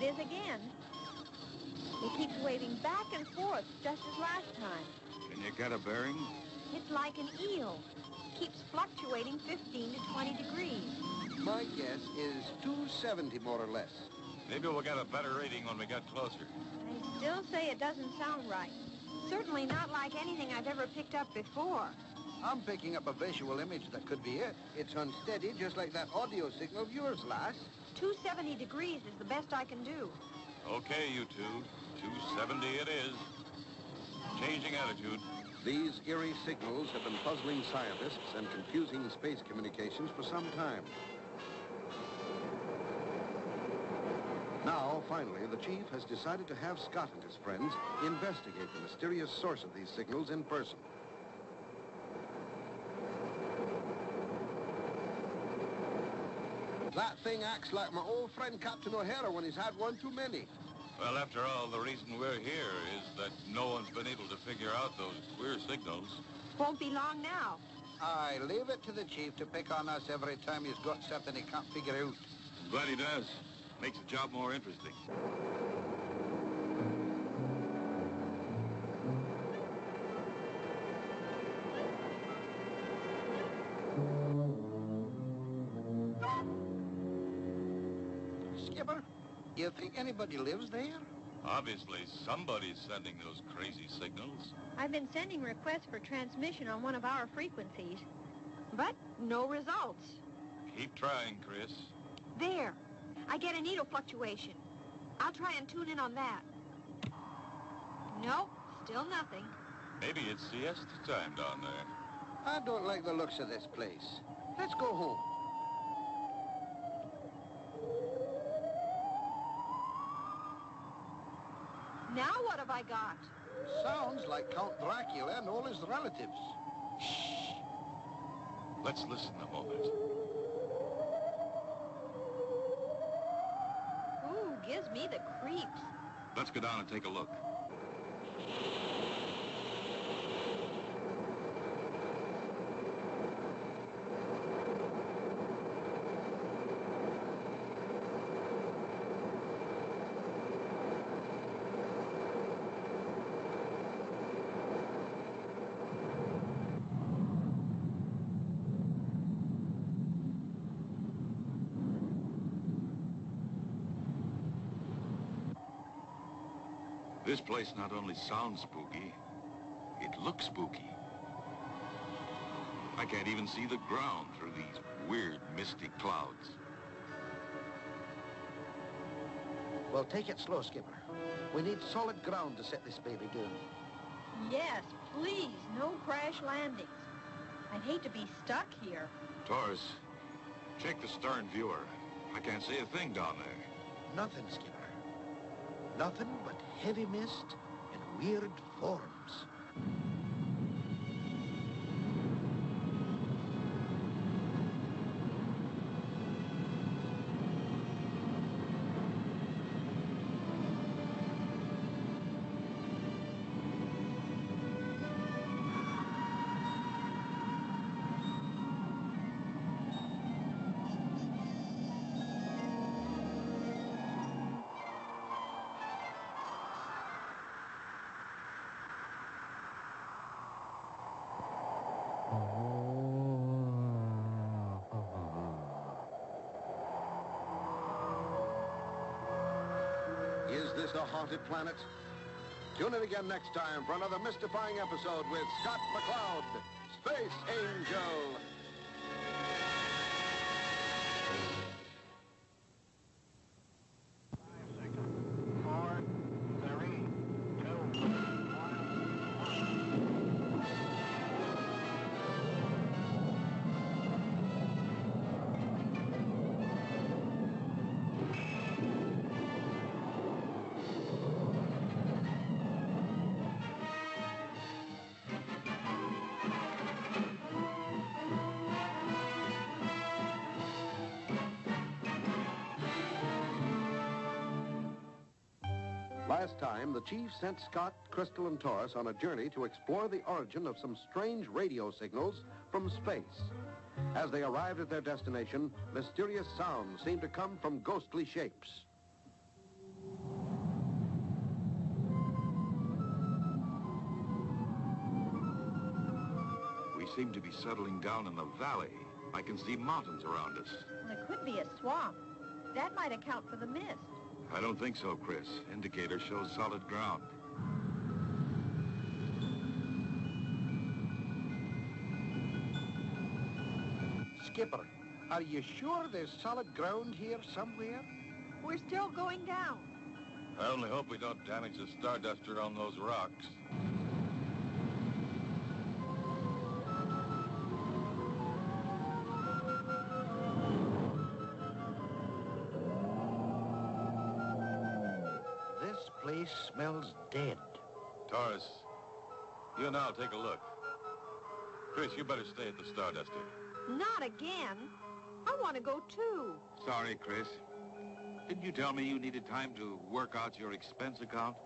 it is again. It keeps waving back and forth, just as last time. Can you get a bearing? It's like an eel. Keeps fluctuating 15 to 20 degrees. My guess is 270, more or less. Maybe we'll get a better reading when we get closer. I still say it doesn't sound right. Certainly not like anything I've ever picked up before. I'm picking up a visual image that could be it. It's unsteady, just like that audio signal of yours, lass. 270 degrees is the best I can do. Okay, you two. 270 it is. Changing attitude. These eerie signals have been puzzling scientists and confusing space communications for some time. Now, finally, the chief has decided to have Scott and his friends investigate the mysterious source of these signals in person. That thing acts like my old friend Captain O'Hara when he's had one too many. Well, after all, the reason we're here is that no one's been able to figure out those queer signals. Won't be long now. I leave it to the chief to pick on us every time he's got something he can't figure out. I'm glad he does. Makes the job more interesting. Skipper, you think anybody lives there? Obviously, somebody's sending those crazy signals. I've been sending requests for transmission on one of our frequencies, but no results. Keep trying, Chris. There. I get a needle fluctuation. I'll try and tune in on that. Nope, still nothing. Maybe it's siesta time down there. I don't like the looks of this place. Let's go home. Now what have I got? Sounds like Count Dracula and all his relatives. Shh. Let's listen a moment. Ooh, gives me the creeps. Let's go down and take a look. This place not only sounds spooky, it looks spooky. I can't even see the ground through these weird, misty clouds. Well, take it slow, Skipper. We need solid ground to set this baby down. Yes, please, no crash landings. I'd hate to be stuck here. Taurus, check the stern viewer. I can't see a thing down there. Nothing, Skipper. Nothing but heavy mist and weird forms. Is this a haunted planet? Tune in again next time for another mystifying episode with Scott McCloud, Space Angel. Last time, the chief sent Scott, Crystal, and Taurus on a journey to explore the origin of some strange radio signals from space. As they arrived at their destination, mysterious sounds seemed to come from ghostly shapes. seem to be settling down in the valley. I can see mountains around us. Well, it could be a swamp. That might account for the mist. I don't think so, Chris. Indicator shows solid ground. Skipper, are you sure there's solid ground here somewhere? We're still going down. I only hope we don't damage the Starduster on those rocks. This place smells dead. Torres, you and I'll take a look. Chris, you better stay at the Starduster. Not again. I want to go too. Sorry, Chris. Didn't you tell me you needed time to work out your expense account?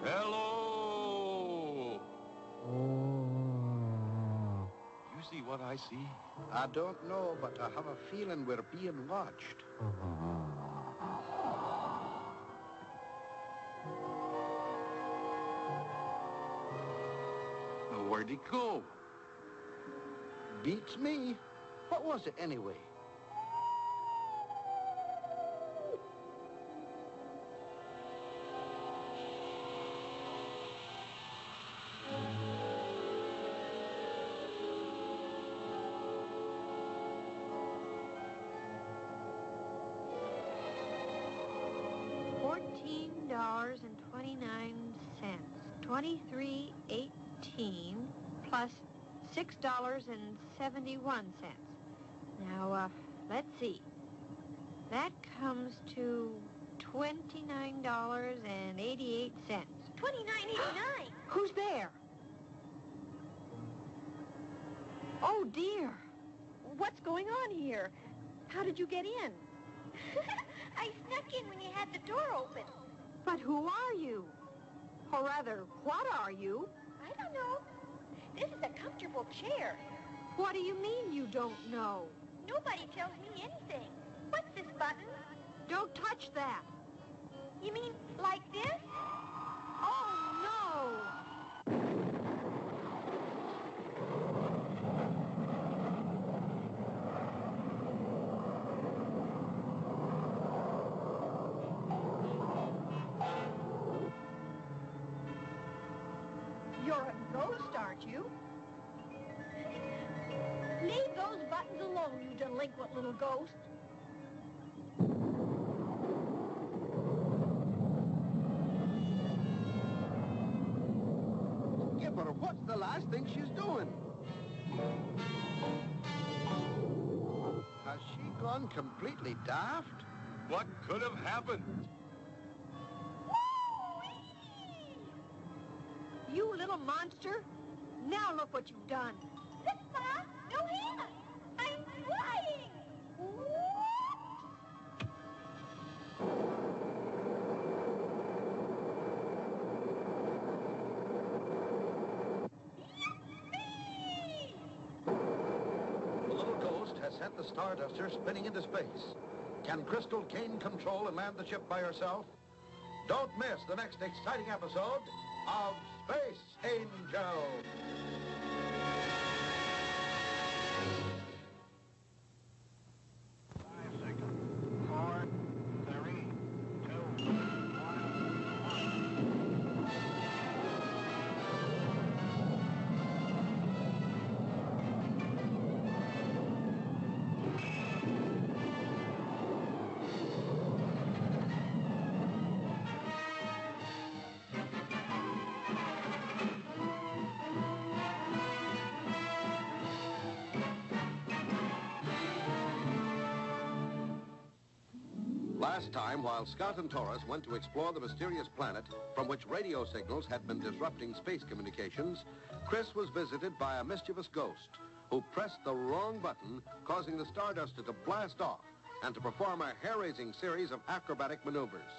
Hello! You see what I see? I don't know, but I have a feeling we're being watched. Where'd he go? Beats me. What was it anyway? $14.29. 23.18 plus $6.71. Now, let's see. That comes to $29.88. $29.89. Who's there? Oh, dear. What's going on here? How did you get in? I snuck in when you had the door open. But who are you? Or rather, what are you? I don't know. This is a comfortable chair. What do you mean you don't know? Nobody tells me anything. What's this button? Don't touch that. You mean like this? Oh, no! You're a ghost, aren't you? Leave those buttons alone, you delinquent little ghost. Skipper, what's the last thing she's doing? Has she gone completely daft? What could have happened? You little monster. Now look what you've done. Look, Ma. No hands. I'm flying. The little ghost has sent the Starduster spinning into space. Can Crystal gain control and land the ship by herself? Don't miss the next exciting episode of Space Angel. Last time, while Scott and Torres went to explore the mysterious planet from which radio signals had been disrupting space communications, Chris was visited by a mischievous ghost who pressed the wrong button, causing the Starduster to blast off and to perform a hair-raising series of acrobatic maneuvers.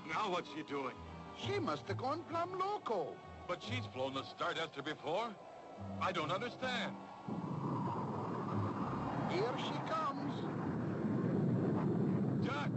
Now what's she doing? She must have gone plumb loco. But she's flown the Starduster before. I don't understand. Here she comes. Duck!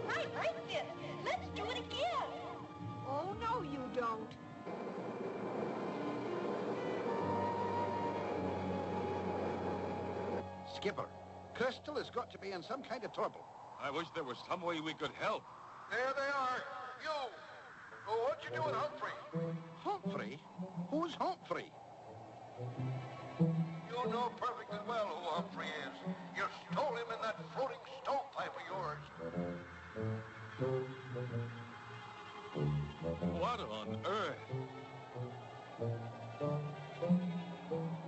I like this. Let's do it again. Oh, no, you don't. Skipper, Crystal has got to be in some kind of trouble. I wish there was some way we could help. There they are. You! Oh, what you doing, Humphrey? Humphrey? Who's Humphrey? You know perfectly well who Humphrey is. You stole him in that floating stovepipe of yours. What on earth?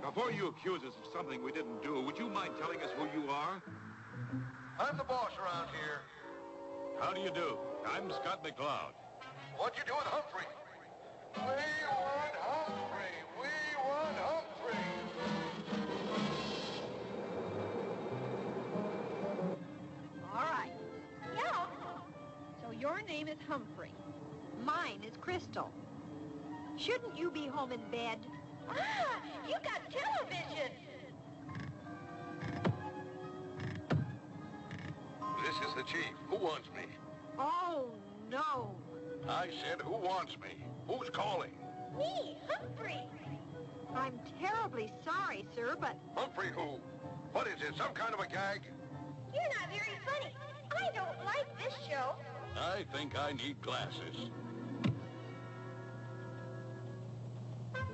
Before you accuse us of something we didn't do, would you mind telling us who you are? I'm the boss around here. How do you do? I'm Scott McCloud. What you doing, Humphrey? We want Humphrey. We want Humphrey. All right. Yeah. So your name is Humphrey. Mine is Crystal. Shouldn't you be home in bed? Ah, you got television. This is the chief. Who wants me? Oh, no. I said, who wants me? Who's calling? Me, Humphrey. I'm terribly sorry, sir, but Humphrey who? What is it, some kind of a gag? You're not very funny. I don't like this show. I think I need glasses.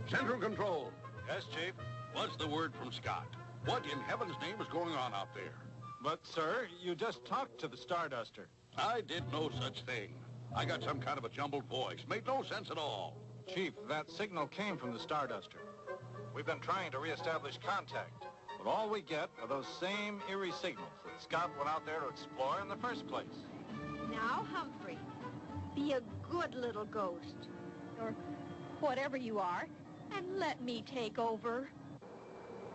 Central Control. Yes, Chief? What's the word from Scott? What in heaven's name is going on out there? But, sir, you just talked to the Starduster. I did no such thing. I got some kind of a jumbled voice. Made no sense at all. Chief, that signal came from the Starduster. We've been trying to reestablish contact, but all we get are those same eerie signals that Scott went out there to explore in the first place. now, Humphrey, be a good little ghost, or whatever you are, and let me take over.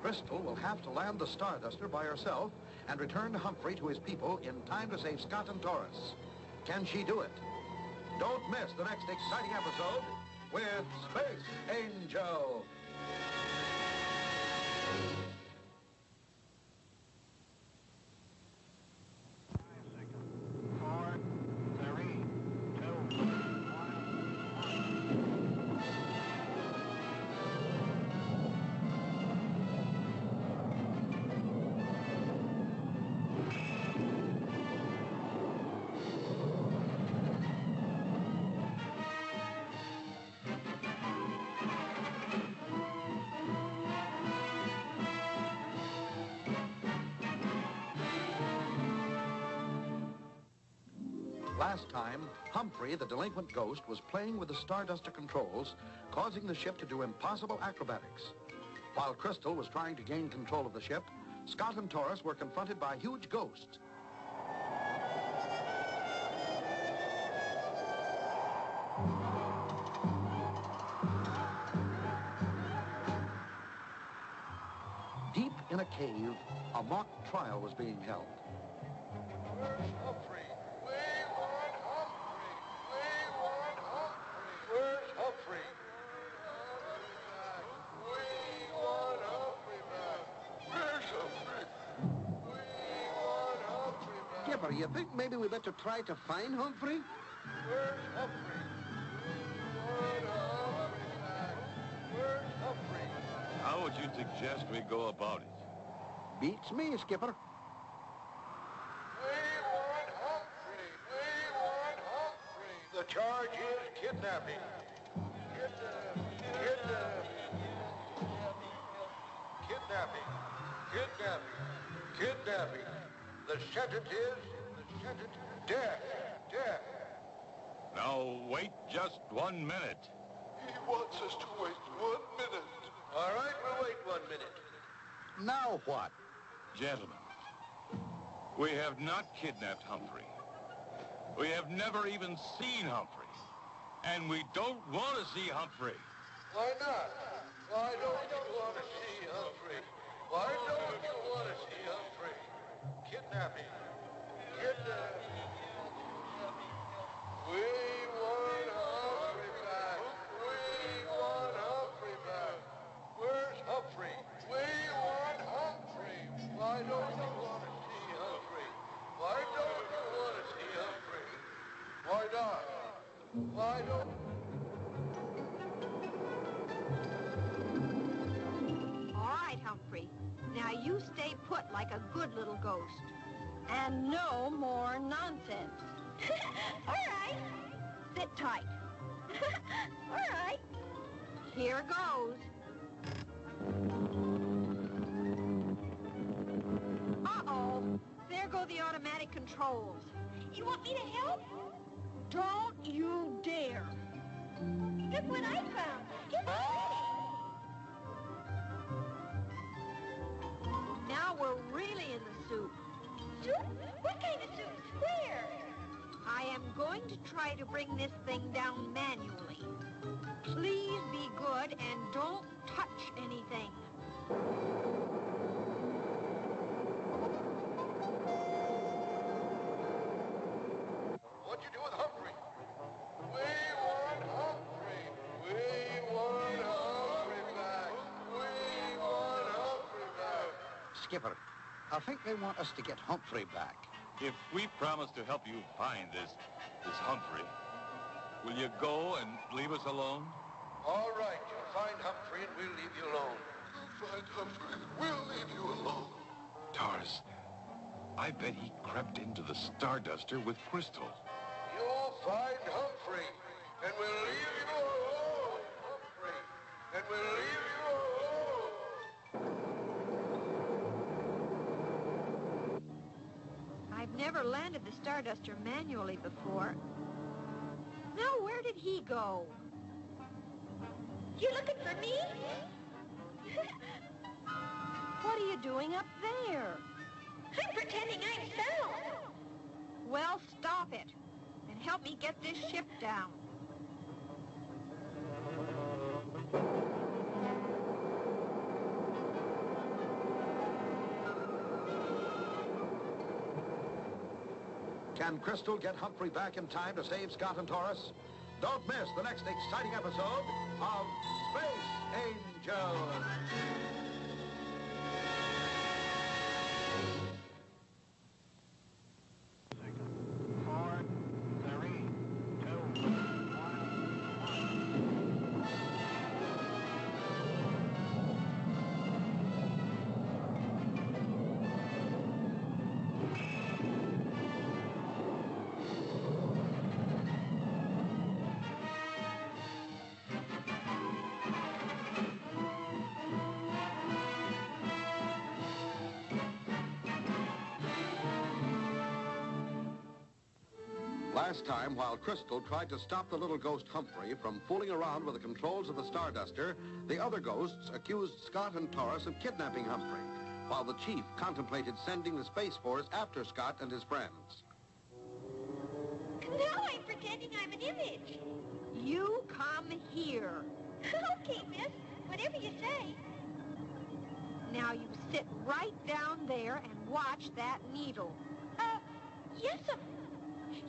Crystal will have to land the Starduster by herself and return Humphrey to his people in time to save Scott and Taurus. Can she do it? Don't miss the next exciting episode with Space Angel. Last time, Humphrey, the delinquent ghost, was playing with the Starduster controls, causing the ship to do impossible acrobatics. While Crystal was trying to gain control of the ship, Scott and Taurus were confronted by a huge ghost. Deep in a cave, a mock trial was being held. Where's Humphrey? We want Humphrey! We want Humphrey! Where's Humphrey? We want Humphrey back! Where's Humphrey? We want Humphrey back! Skipper, you think maybe we better try to find Humphrey? Where's Humphrey? We want Humphrey back! Where's Humphrey? How would you suggest we go about it? Beats me, Skipper. We want Humphrey! We want Humphrey! The charge is kidnapping. Kidnapping. Kidnapping. Kidnapping. The sentence is death. Death. Now, wait just 1 minute. He wants us to wait 1 minute. All right, we'll wait 1 minute. Now what? Gentlemen, we have not kidnapped Humphrey. We have never even seen Humphrey. And we don't want to see Humphrey. Why not? Why don't you want to see Humphrey? Why don't you want to see Humphrey? Kidnapping. Kidnapping. We want Humphrey back. We want Humphrey back. Where's Humphrey? We want Humphrey. Why don't you want to see Humphrey? Why don't you want to see Humphrey? Why not? Why don't... All right, Humphrey. Now you stay put like a good little ghost. And no more nonsense. All right. Sit tight. All right. Here goes. Uh-oh. There go the automatic controls. You want me to help? Don't you dare. Look what I found. Get ready. Now we're really in the soup. Soup? What kind of soup? Where? I am going to try to bring this thing down manually. Please be good and don't touch anything. What'd you do with Humphrey? We want Humphrey. We want Humphrey back. We want Humphrey back. Skipper, I think they want us to get Humphrey back. If we promise to help you find this Humphrey, will you go and leave us alone? All right, you find Humphrey and we'll leave you alone. You find Humphrey. We'll leave you alone. Taurus, I bet he crept into the Starduster with Crystal. You'll find Humphrey and we'll leave you alone, Humphrey. And we'll leave you alone. I've never landed the Starduster manually before. Now, where did he go? You looking for me? What are you doing up there? I'm pretending I'm sound. Well, stop it and help me get this ship down. Can Crystal get Humphrey back in time to save Scott and Taurus? Don't miss the next exciting episode of Space Angel. Last time, while Crystal tried to stop the little ghost Humphrey from fooling around with the controls of the Starduster, the other ghosts accused Scott and Taurus of kidnapping Humphrey, while the chief contemplated sending the Space Force after Scott and his friends. Now I'm pretending I'm an image. You come here. Okay, miss. Whatever you say. Now you sit right down there and watch that needle. Yes'm.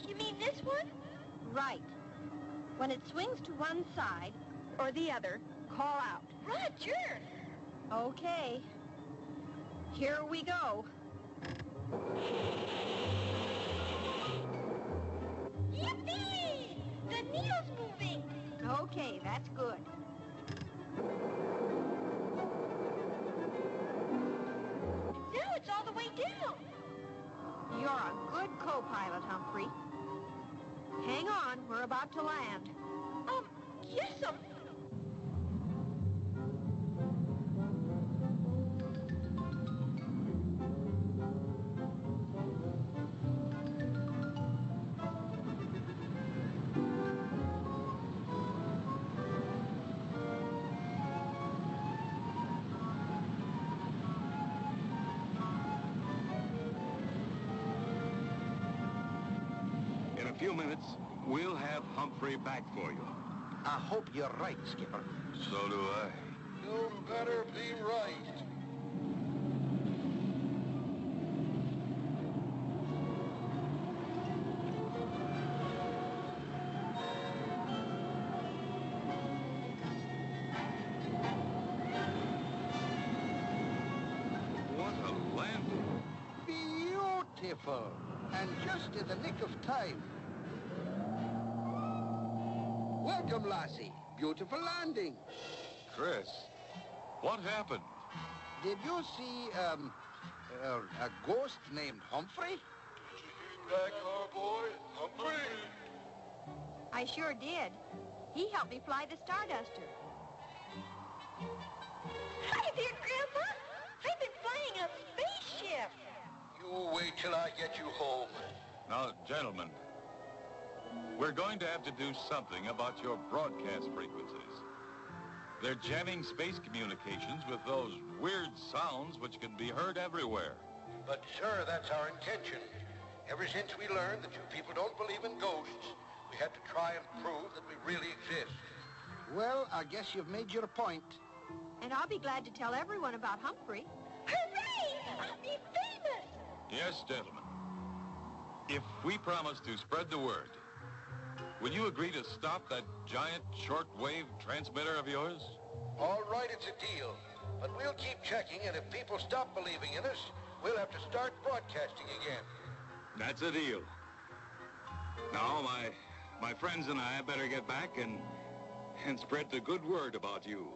You mean this one? Right. When it swings to one side or the other, call out. Roger. Okay. Here we go. Yippee! The needle's moving. Okay, that's good. Now it's all the way down. You're a good co-pilot, Humphrey. Hang on, we're about to land. Yes'm. few minutes, we'll have Humphrey back for you. I hope you're right, Skipper. So do I. You better be right. What a landing. Beautiful. And just in the nick of time. Welcome, lassie. Beautiful landing. Chris, what happened? Did you see, a ghost named Humphrey? Did you hear back our boy, Humphrey? I sure did. He helped me fly the Starduster. Hi there, Grandpa. I've been flying a spaceship. You wait till I get you home. Now, gentlemen, we're going to have to do something about your broadcast frequencies. They're jamming space communications with those weird sounds which can be heard everywhere. But, sir, that's our intention. Ever since we learned that you people don't believe in ghosts, we had to try and prove that we really exist. Well, I guess you've made your point. And I'll be glad to tell everyone about Humphrey. Hooray! I'll be famous. Yes, gentlemen. If we promise to spread the word, will you agree to stop that giant shortwave transmitter of yours? All right, it's a deal. But we'll keep checking, and if people stop believing in us, we'll have to start broadcasting again. That's a deal. Now, my friends and I better get back and spread the good word about you.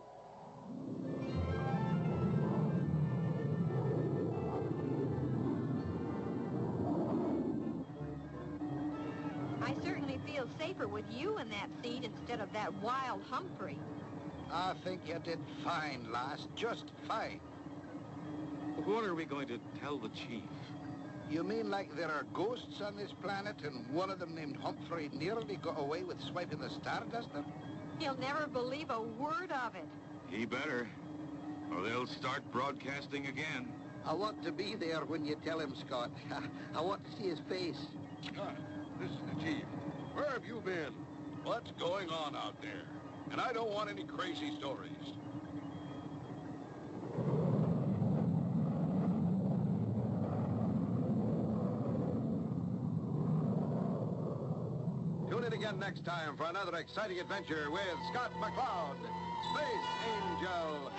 I certainly feel safer with you in that seat instead of that wild Humphrey. I think you did fine, lass. Just fine. What are we going to tell the chief? You mean like there are ghosts on this planet and one of them named Humphrey nearly got away with swiping the Starduster? He'll never believe a word of it. He better, or they'll start broadcasting again. I want to be there when you tell him, Scott. I want to see his face. Scott, this is the chief. Where have you been? What's going on out there? And I don't want any crazy stories. Tune in again next time for another exciting adventure with Scott McCloud, Space Angel.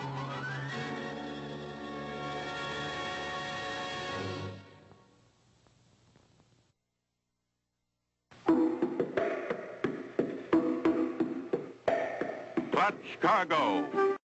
Clutch cargo.